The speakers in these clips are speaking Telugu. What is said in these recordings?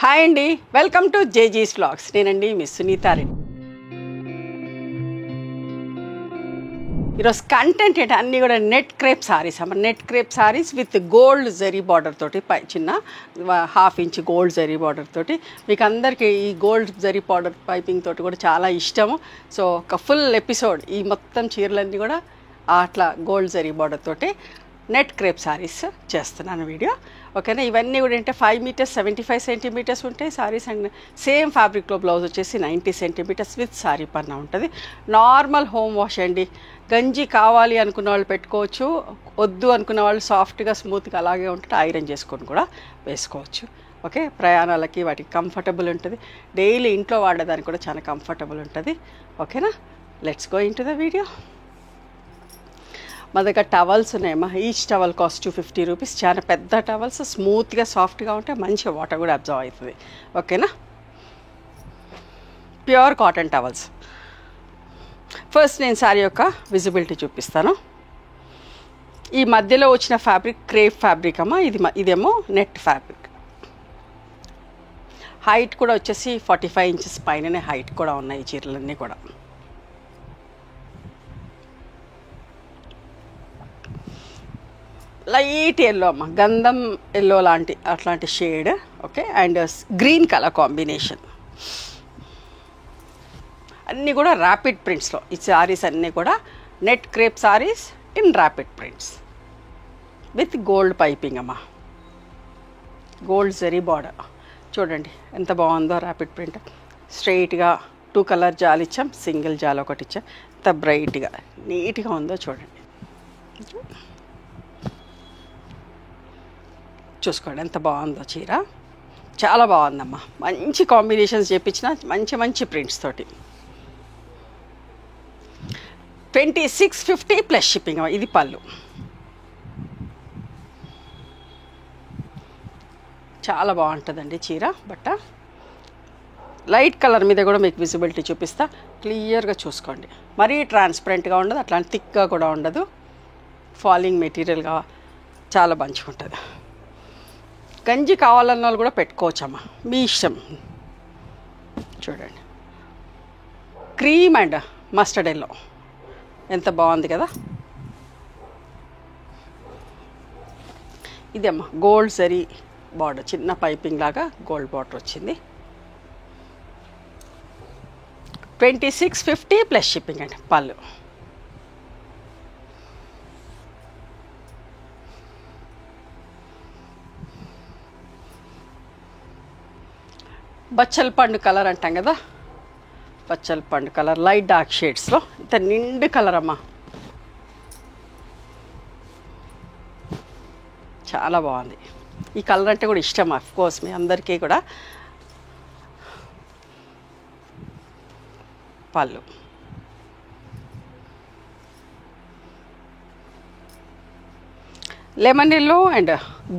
హాయ్ అండి, వెల్కమ్ టు జేజీస్ వ్లాగ్స్. నేనండి మీ సునీతారెడ్డి. ఈరోజు కంటెంట్ ఏంటి అన్నీ కూడా నెట్ క్రేప్ సారీస్ అమ్మ. Net crepe saris with gold zari border తోటి, చిన్న 1/2 ఇంచ్ గోల్డ్ జరీ బార్డర్ తోటి. మీకు అందరికీ ఈ గోల్డ్ జరీ బార్డర్ పైపింగ్ తోటి కూడా చాలా ఇష్టము. సో ఒక ఫుల్ ఎపిసోడ్ ఈ మొత్తం చీరలన్నీ కూడా అట్లా గోల్డ్ జరీ బార్డర్ తోటి నెట్ క్రేప్ సారీస్ చేస్తున్నాను వీడియో. ఓకేనా, ఇవన్నీ కూడా అంటే 5 మీటర్స్ 75 సెంటీమీటర్స్ ఉంటాయి సారీస్. అండ్ సేమ్ ఫ్యాబ్రిక్లో బ్లౌజ్ వచ్చేసి 90 సెంటీమీటర్స్ విత్ సారీ పన్నా ఉంటుంది. నార్మల్ హోమ్ వాష్ అండి. గంజి కావాలి అనుకున్న వాళ్ళు పెట్టుకోవచ్చు, వద్దు అనుకున్న వాళ్ళు సాఫ్ట్గా స్మూత్గా అలాగే ఉంటుంది, ఐరన్ చేసుకొని కూడా వేసుకోవచ్చు. ఓకే, ప్రయాణాలకి వాటికి కంఫర్టబుల్ ఉంటుంది, డైలీ ఇంట్లో వాడేదానికి కూడా చాలా కంఫర్టబుల్ ఉంటుంది. ఓకేనా, let's go in to the video. మా దగ్గర టవల్స్ ఉన్నాయమ్మా. Each towel cost 250 rupees. చాలా పెద్ద టవల్స్, స్మూత్గా సాఫ్ట్గా ఉంటాయి, మంచిగా వాటర్ కూడా అబ్జర్వ్ అవుతుంది. ఓకేనా, ప్యూర్ కాటన్ టవల్స్. ఫస్ట్ నేను శారీ యొక్క విజిబిలిటీ చూపిస్తాను. ఈ మధ్యలో వచ్చిన ఫ్యాబ్రిక్ క్రేప్ ఫ్యాబ్రిక్ అమ్మా. ఇదేమో నెట్ ఫ్యాబ్రిక్. హైట్ కూడా వచ్చేసి 45 ఇంచెస్ పైననే హైట్ కూడా ఉన్నాయి ఈ చీరలన్నీ కూడా. లైట్ ఎల్లో అమ్మ, గంధం ఎల్లో అట్లాంటి shade. Okay, and green colour combination. అన్నీ కూడా ర్యాపిడ్ ప్రింట్స్లో ఈ సారీస్ అన్నీ కూడా net crepe saris in rapid prints with gold piping అమ్మ. గోల్డ్ జరీ బార్డర్ చూడండి ఎంత బాగుందో. ర్యాపిడ్ ప్రింట్ స్ట్రైట్గా 2 కలర్ జాల్ ఇచ్చాం, సింగిల్ జాల్ ఒకటి ఇచ్చాం. ఎంత బ్రైట్గా నీట్గా ఉందో చూడండి. చూసుకోండి ఎంత బాగుందో చీర, చాలా బాగుందమ్మా. మంచి కాంబినేషన్స్ చేయించిన మంచి మంచి ప్రింట్స్ తోటి. 2650 ప్లస్ షిప్పింగ్. ఇది పళ్ళు. చాలా బాగుంటుందండి చీర బట్ట. లైట్ కలర్ మీద కూడా మీకు విజిబిలిటీ చూపిస్తా, క్లియర్గా చూసుకోండి. మరీ ట్రాన్స్పరెంట్గా ఉండదు, అట్లాంటి థిక్గా కూడా ఉండదు. ఫాలింగ్ మెటీరియల్గా చాలా మంచిగా ఉంటుంది. గంజి కావాలన్న వాళ్ళు కూడా పెట్టుకోవచ్చమ్మా, మీ ఇష్టం. చూడండి క్రీమ్ అండ్ మస్టర్డ్ ఎల్లో ఎంత బాగుంది కదా. ఇది అమ్మా గోల్డ్ జరీ బార్డర్, చిన్న పైపింగ్ లాగా గోల్డ్ బార్డర్ వచ్చింది. 2650 ప్లస్ షిప్పింగ్ అండి. పళ్ళు బచ్చల పండు కలర్ అంటాం కదా, బచ్చల పండు కలర్ లైట్ డార్క్ షేడ్స్లో ఇంత నిండు కలర్ అమ్మా. చాలా బాగుంది. ఈ కలర్ అంటే కూడా ఇష్టం ఆఫ్ కోర్స్ మీ అందరికీ కూడా. పళ్ళు lemon yellow and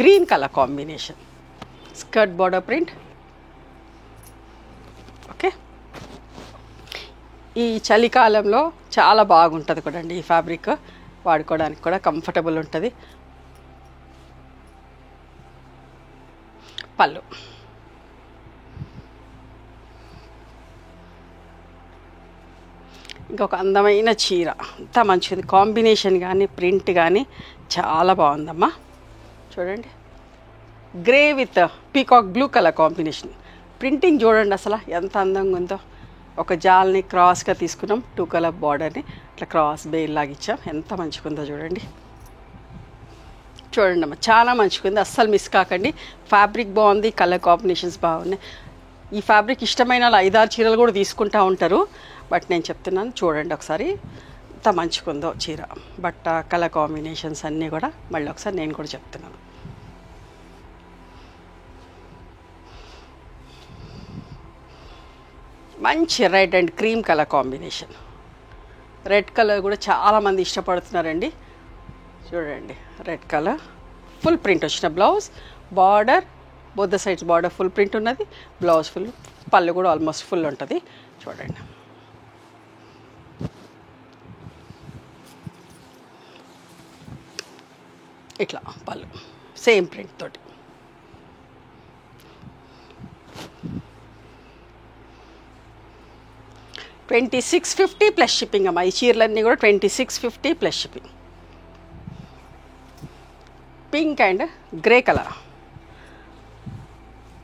green colour combination. Skirt border print. Okay, ఈ చలికాలంలో చాలా బాగుంటుంది కూడా అండి. ఈ ఫ్యాబ్రిక్ వాడుకోవడానికి కూడా కంఫర్టబుల్ ఉంటుంది. పళ్ళు ఇంకొక అందమైన చీర, అంత మంచిది. కాంబినేషన్ కానీ ప్రింట్ కానీ చాలా బాగుందమ్మా. చూడండి grey with peacock blue colour combination. Printing చూడండి అసలు ఎంత అందంగా ఉందో. ఒక జాల్ని క్రాస్గా తీసుకున్నాం, 2 కలర్ బార్డర్ని ఇట్లా క్రాస్ బెయిల్ లాగా ఇచ్చాం. ఎంత మంచిగా ఉందో చూడండి. చూడండి అమ్మ, చాలా మంచిగా ఉంది. అస్సలు మిస్ కాకండి. ఫ్యాబ్రిక్ బాగుంది, కలర్ కాంబినేషన్స్ బాగున్నాయి. ఈ ఫ్యాబ్రిక్ ఇష్టమైన 5-6 చీరలు కూడా తీసుకుంటూ ఉంటారు, బట్ నేను చెప్తున్నాను చూడండి ఒకసారి ఎంత మంచిగా ఉందో చీర. బట్ కలర్ కాంబినేషన్స్ అన్నీ కూడా మళ్ళీ ఒకసారి నేను కూడా చెప్తున్నాను. మంచి red and cream colour combination. Red colour కూడా చాలామంది ఇష్టపడుతున్నారండి. చూడండి రెడ్ కలర్ ఫుల్ ప్రింట్ వచ్చిన blouse, border both the sides border full print ఉన్నది, బ్లౌజ్ ఫుల్, పళ్ళు కూడా ఆల్మోస్ట్ ఫుల్ ఉంటుంది. చూడండి ఇట్లా పళ్ళు సేమ్ ప్రింట్ తోటి. 2650 ప్లస్ షిప్పింగ్ అమ్మా. ఈ చీరలన్నీ కూడా 2650 plus shipping. Pink and grey colour,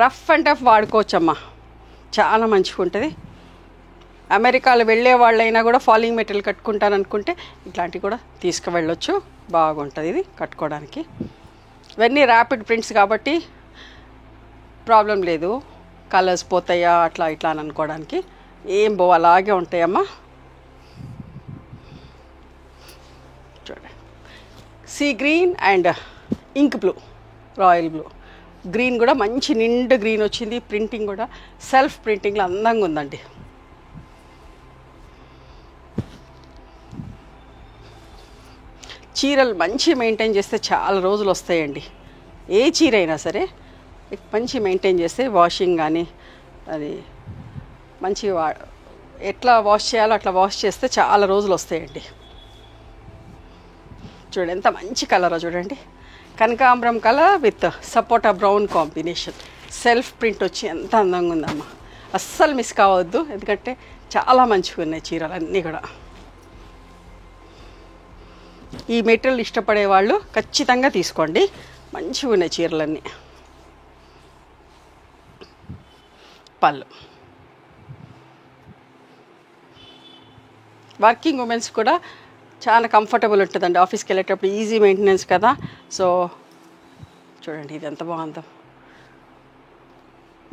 rough and tough వాడుకోవచ్చమ్మా, చాలా మంచిగా ఉంటుంది. అమెరికాలో వెళ్ళే వాళ్ళైనా కూడా ఫాలింగ్ మెటీరియల్ కట్టుకుంటారనుకుంటే ఇట్లాంటివి కూడా తీసుకువెళ్ళొచ్చు, బాగుంటుంది ఇది కట్టుకోవడానికి. ఇవన్నీ ర్యాపిడ్ ప్రింట్స్ కాబట్టి ప్రాబ్లం లేదు, కలర్స్ పోతాయా అట్లా ఇట్లా అని అనుకోవడానికి ఏం బో అలాగే ఉంటాయమ్మా. చూడండి, sea green and ink blue, royal blue, green కూడా మంచి నిండు గ్రీన్ వచ్చింది. ప్రింటింగ్ కూడా సెల్ఫ్ ప్రింటింగ్లో అందంగా ఉందండి. చీరలు మంచి మెయింటైన్ చేస్తే చాలా రోజులు వస్తాయండి. ఏ చీర అయినా సరే మంచి మెయింటైన్ చేస్తే వాషింగ్ కానీ అది మంచి ఎట్లా వాష్ చేయాలో అట్లా వాష్ చేస్తే చాలా రోజులు వస్తాయండి. చూడండి ఎంత మంచి కలరో చూడండి, కనకాంబరం colour with sapota brown combination, self print వచ్చి ఎంత అందంగా ఉందమ్మా. అస్సలు మిస్ కావద్దు, ఎందుకంటే చాలా మంచిగా ఉన్నాయి చీరలు అన్నీ కూడా. ఈ మెటీరియల్ ఇష్టపడే వాళ్ళు ఖచ్చితంగా తీసుకోండి, మంచిగా ఉన్నాయి చీరలన్నీ. పళ్ళు, వర్కింగ్ ఉమెన్స్ కూడా చాలా కంఫర్టబుల్ ఉంటుందండి, ఆఫీస్కి వెళ్ళేటప్పుడు ఈజీ మెయింటెనెన్స్ కదా. సో చూడండి ఇది ఎంత బాగుందో,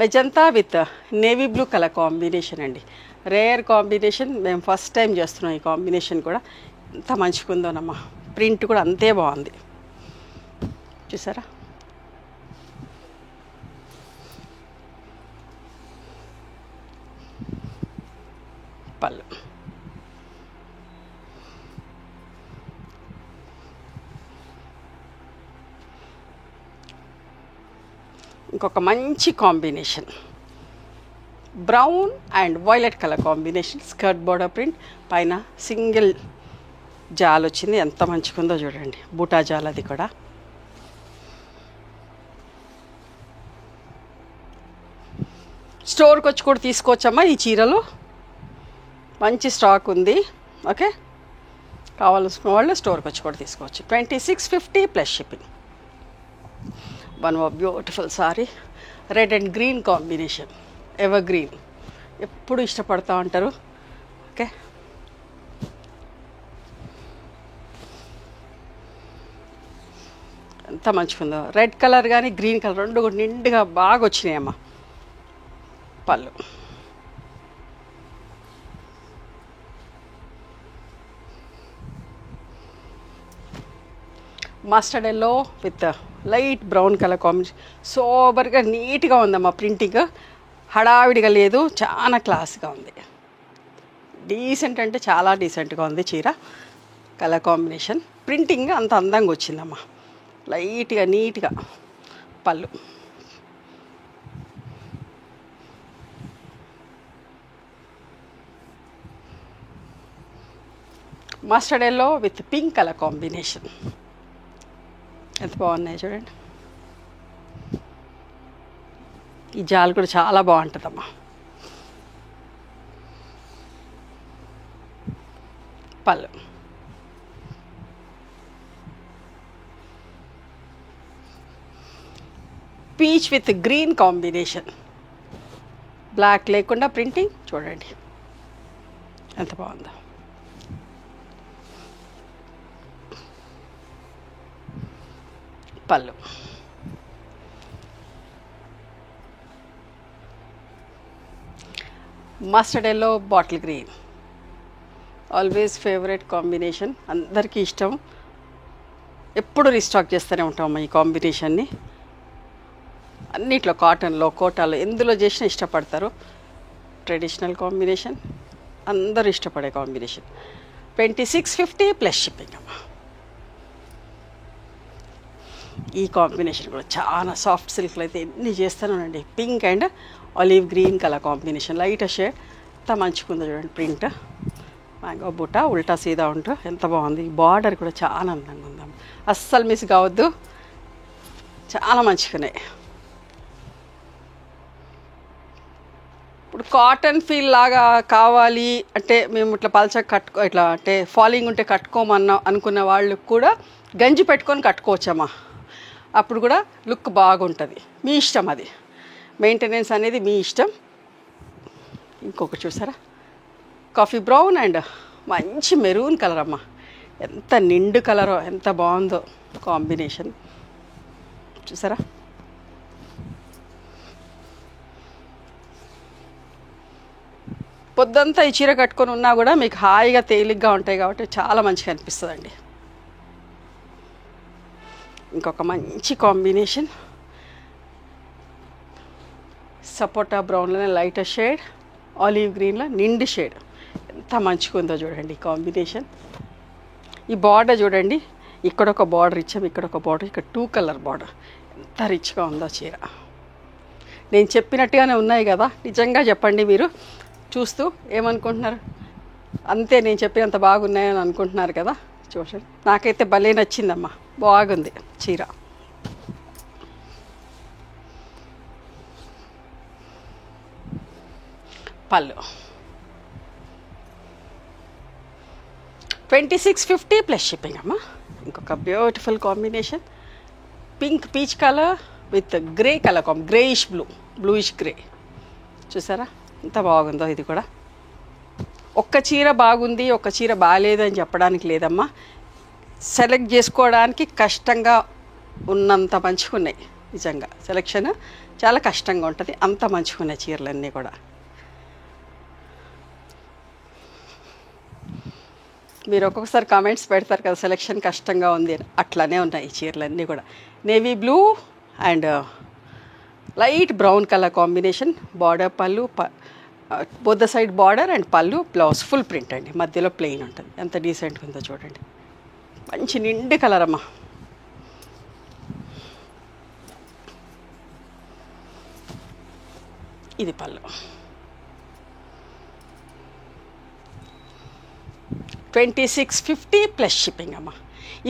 magenta with navy blue colour combination అండి, రేర్ కాంబినేషన్. మేము ఫస్ట్ టైం చేస్తున్నాం ఈ కాంబినేషన్ కూడా, ఎంత మంచిగా ఉందోనమ్మా. ప్రింట్ కూడా అంతే బాగుంది, చూసారా. పళ్ళు, ఇంకొక మంచి combination, brown and violet colour combination, skirt border print, పైన సింగిల్ జాల్ వచ్చింది, ఎంత మంచిగా ఉందో చూడండి, బూటా జాల్ అది కూడా. స్టోర్కి వచ్చి కూడా తీసుకోవచ్చమ్మా ఈ చీరలు, మంచి స్టాక్ ఉంది. ఓకే, కావాల్సిన వాళ్ళు స్టోర్కి వచ్చి కూడా తీసుకోవచ్చు. 2650 plus shipping. One more beautiful sari, red and green combination, evergreen ఎప్పుడు ఇష్టపడతా ఉంటారు. ఓకే, ఎంత మంచిగా ఉందో, రెడ్ కలర్ కానీ గ్రీన్ కలర్ రెండు కూడా నిండుగా బాగా వచ్చినాయమ్మా. పళ్ళు, mustard yellow with light brown colour combination, సోబర్గా నీట్గా ఉందమ్మా. ప్రింటింగ్ హడావిడిగా లేదు, చాలా క్లాస్గా ఉంది, డీసెంట్ అంటే చాలా డీసెంట్గా ఉంది చీర. కలర్ కాంబినేషన్, ప్రింటింగ్ అంత అందంగా వచ్చిందమ్మా, లైట్గా నీట్గా. పళ్ళు, mustard yellow with pink colour combination, ఎంత బాగున్నాయి చూడండి. ఈ జాల్ కూడా చాలా బాగుంటుందమ్మా. పళ్ళు, peach with green combination, black లేకుండా ప్రింటింగ్ చూడండి ఎంత బాగుందో. పళ్ళు, mustard yellow bottle green, always favourite combination, అందరికీ ఇష్టం, ఎప్పుడు రీస్టాక్ చేస్తూనే ఉంటాం ఈ కాంబినేషన్ని. అన్నిట్లో కాటన్లో కోటాలో ఎందులో చేసినా ఇష్టపడతారు. ట్రెడిషనల్ కాంబినేషన్, అందరూ ఇష్టపడే కాంబినేషన్. 2650 ప్లస్ షిప్పింగ్ అమ్మా. ఈ కాంబినేషన్ కూడా చాలా సాఫ్ట్ సిల్క్లో అయితే ఎన్ని చేస్తానండి. Pink and olive green colour combination, light shade, ఎంత మంచిగా ఉందో చూడండి. ప్రింట్ మ్యాంగో బుట్ట ఉల్టా సీదా ఉంటూ ఎంత బాగుంది. బార్డర్ కూడా చాలా అందంగా ఉందాం, అస్సలు మిస్ కావద్దు, చాలా మంచిగానే. ఇప్పుడు కాటన్ ఫీల్ లాగా కావాలి అంటే మేము ఇట్లా పల్చగా ఇట్లా అంటే ఫాలింగ్ ఉంటే అనుకున్న వాళ్ళు కూడా గంజి పెట్టుకొని కట్టుకోవచ్చమ్మా. అప్పుడు కూడా లుక్ బాగుంటుంది. మీ ఇష్టం, అది మెయింటెనెన్స్ అనేది మీ ఇష్టం. ఇంకొకటి చూసారా, కాఫీ బ్రౌన్ అండ్ మంచి మెరూన్ కలర్ అమ్మ. ఎంత నిండు కలరో, ఎంత బాగుందో కాంబినేషన్ చూసారా. పొద్దంతా ఈ చీర కట్టుకొని ఉన్నా కూడా మీకు హాయిగా తేలిగ్గా ఉంటాయి కాబట్టి చాలా మంచిగా అనిపిస్తుందండి. ఇంకొక మంచి కాంబినేషన్, సపోటా బ్రౌన్లోనే లైటర్ షేడ్, ఆలివ్ గ్రీన్లో నిండు షేడ్. ఎంత మంచిగా ఉందో చూడండి కాంబినేషన్. ఈ బార్డర్ చూడండి, ఇక్కడ ఒక బార్డర్ ఇచ్చాము, ఇక్కడ ఒక బార్డర్, ఇక్కడ 2 కలర్ బార్డర్. ఎంత రిచ్గా ఉందో చీర. నేను చెప్పినట్టుగానే ఉన్నాయి కదా, నిజంగా చెప్పండి. మీరు చూస్తూ ఏమనుకుంటున్నారు, అంతే నేను చెప్పినంత బాగున్నాయని అనుకుంటున్నారు కదా. చూడండి, నాకైతే భలే నచ్చిందమ్మా, బాగుంది చీర. పళ్ళు 2650 ప్లస్ షిప్పింగ్ అమ్మా. ఇంకొక beautiful combination, pink peach colour with grey colour greyish bluish grey. చూసారా ఎంత బాగుందో. ఇది కూడా ఒక్క చీర బాగుంది, ఒక్క చీర బాగాలేదని చెప్పడానికి లేదమ్మా. సెలెక్ట్ చేసుకోవడానికి కష్టంగా ఉన్నంత మంచిగా ఉన్నాయి. నిజంగా సెలెక్షన్ చాలా కష్టంగా ఉంటుంది, అంత మంచిగా ఉన్నాయి చీరలన్నీ కూడా. మీరు ఒక్కొక్కసారి కామెంట్స్ పెడతారు కదా సెలెక్షన్ కష్టంగా ఉంది అని, అట్లానే ఉన్నాయి ఈ చీరలన్నీ కూడా. Navy blue and light brown colour combination. Border పళ్ళు, both the side border and పళ్ళు, బ్లౌజ్ ఫుల్ ప్రింట్ అండి, మధ్యలో ప్లెయిన్ ఉంటుంది. ఎంత డీసెంట్గా ఉందో చూడండి, మంచి నిండు కలర్ అమ్మా. ఇది పళ్ళు. 2650 ప్లస్ షిప్పింగ్ అమ్మ.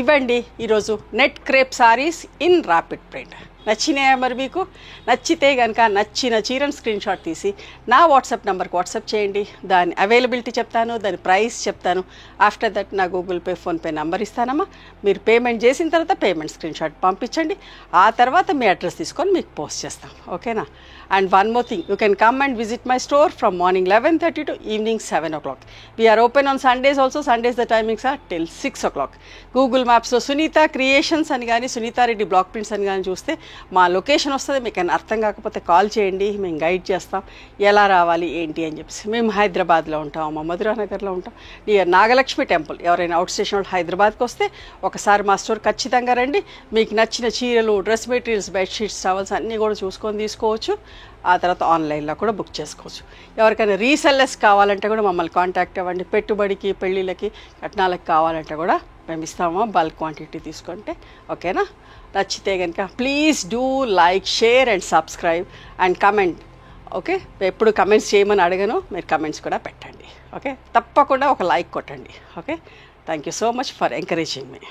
ఇవ్వండి ఈరోజు net crepe saris in rapid print. నచ్చినాయా మరి మీకు? నచ్చితే కనుక నచ్చిన చీరను స్క్రీన్ షాట్ తీసి నా వాట్సాప్ నెంబర్కి వాట్సాప్ చేయండి. దాని అవైలబిలిటీ చెప్తాను, దాని ప్రైస్ చెప్తాను. ఆఫ్టర్ దట్ నా గూగుల్ పే, ఫోన్పే నెంబర్ ఇస్తానమ్మా. మీరు పేమెంట్ చేసిన తర్వాత పేమెంట్ స్క్రీన్ షాట్ పంపించండి. ఆ తర్వాత మీ అడ్రస్ తీసుకొని మీకు పోస్ట్ చేస్తాం, ఓకేనా? And one more thing, you can come and visit my store from morning 11:30 to evening 7 o'clock. We are open on Sundays also. Sundays the timings are till 6 o'clock. Google మ్యాప్స్లో సునీత క్రియేషన్స్ అని కానీ సునీతారెడ్డి బ్లాక్ ప్రింట్స్ అని కానీ చూస్తే మా లొకేషన్ వస్తుంది. మీకు అర్థం కాకపోతే కాల్ చేయండి, మేము గైడ్ చేస్తాం ఎలా రావాలి ఏంటి అని చెప్పేసి. మేము హైదరాబాద్లో ఉంటాం, మా మధురానగర్లో ఉంటాం, నియర్ నాగలక్ష్మి టెంపుల్. ఎవరైనా అవుట్ స్టేషన్ వాళ్ళు హైదరాబాద్కి వస్తే ఒకసారి మా స్టోర్ ఖచ్చితంగా రండి. మీకు నచ్చిన చీరలు, డ్రెస్ మెటీరియల్స్, బెడ్షీట్స్, టవల్స్ అన్నీ కూడా చూసుకొని తీసుకోవచ్చు. ఆ తర్వాత ఆన్లైన్లో కూడా బుక్ చేసుకోవచ్చు. ఎవరికైనా రీసెల్లర్స్ కావాలంటే కూడా మమ్మల్ని కాంటాక్ట్ అవ్వండి. పెట్టుబడికి, పెళ్ళిళ్ళకి, కట్నాలకు కావాలంటే కూడా మేము ఇస్తాము, బల్క్ క్వాంటిటీ తీసుకుంటే, ఓకేనా? నచ్చితే కనుక please do like, share and subscribe and comment, okay? ఎప్పుడు కమెంట్స్ చేయమని అడగను, మీరు కమెంట్స్ కూడా పెట్టండి, ఓకే? తప్పకుండా ఒక లైక్ కొట్టండి, okay? Thank you so much for encouraging me.